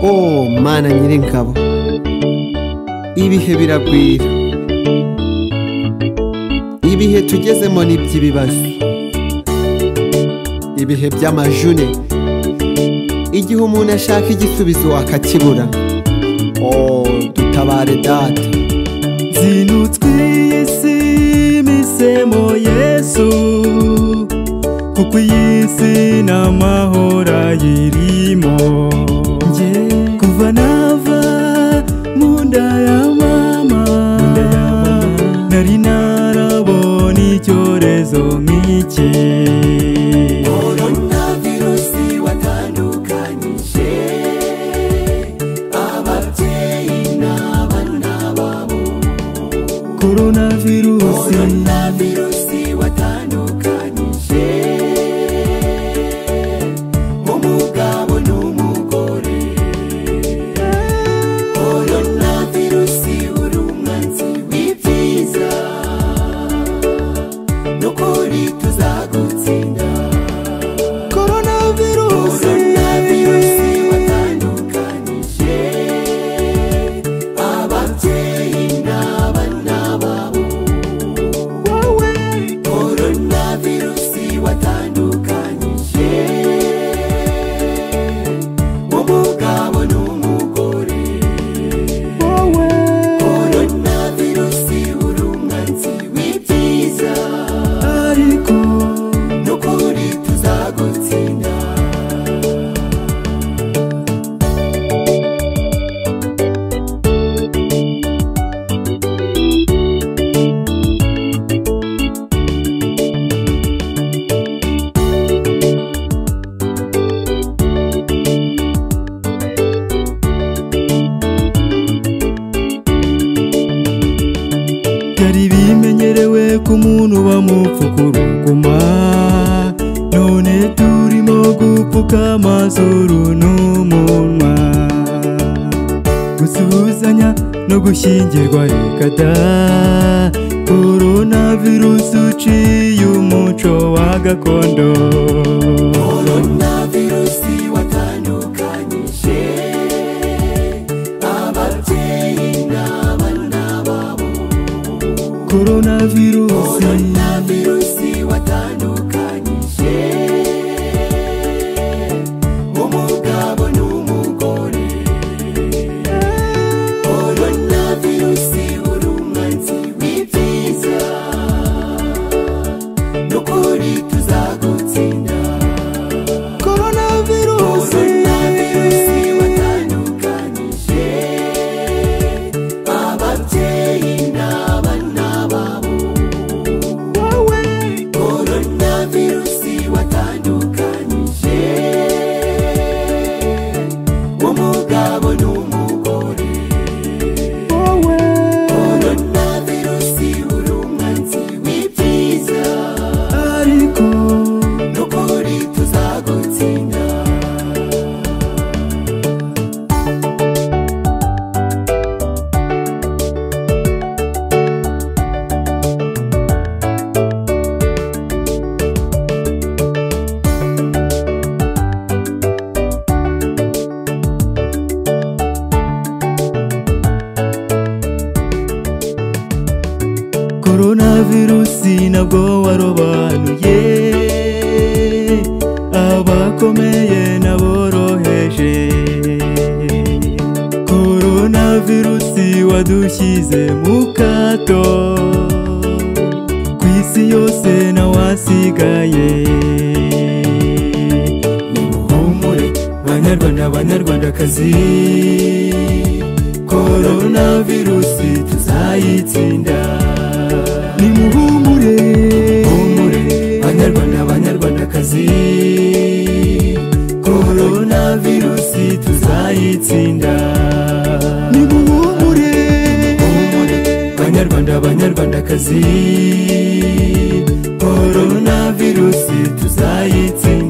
Oh Mana Nyir'ingabo, ibihe biragwira, ibihe tugezemo ni by'ibibazo, ibihe by'amajune, igihe umuntu ashaka igisubizo akakibura. Oh dutabare data, zinutswe isi misemo Yesu, kuko iyi si n'amahoro ayirimo. Nje kuva nava mu nda ya mama, nari narabona icyorezo nk'iki. Coronavirusi watandukanyije ababyeyi n'abana babo. Coronavirusi watandukanyije umugabo n'umugore. Coronavirusi uri umwanzi w'ibyiza, n'ukuri tuzagutsinda. Coronavirusi watandukanyije ababyeyi n'abana babo. Coronavirusi watandukanyije umugabo n'umugore. Coronavirusi uri umwanzi w'ibyiza, ariko n'ukuri tuzagutsinda. byari bimenyerewe ku muntu bamupfuka uruguma, none turimo gupfuka amazuru n'umunwa. Gusuhuzanya no gushyingirwa reka da, coronavirusi uciye umuco wa gakondo. Coronavirusi watandukanyije ababyeyi n'abana babo. Coronavirusi watandukanyije umugabo n'umugore. Coronavirusi uri umwanzi w'ibyiza, n'ukuri tuzagutsinda. Coronavirusi watandukanyije ababyeyi n'abana babo. Coronavirusi watandukanyije umugabo n'umugore. Coronavirusi uri umwanzi w'ibyiza, ariko n'ukuri tuzagutsinda. coronavirusi nabwo warobanuye abakomeye n'aboroheje. Coronavirusi wadushyize mu kato, ku isi yose nawasigaye. Nimuhumure banyarwanda banyarwandakazi, coronavirusi tuzayitsinda. Nimuhumure banyarwanda banyarwandakazi, coronavirusi tuzayitsinda. Nimuhumure banyarwanda banyarwandakazi, coronavirusi tuzayitsinda.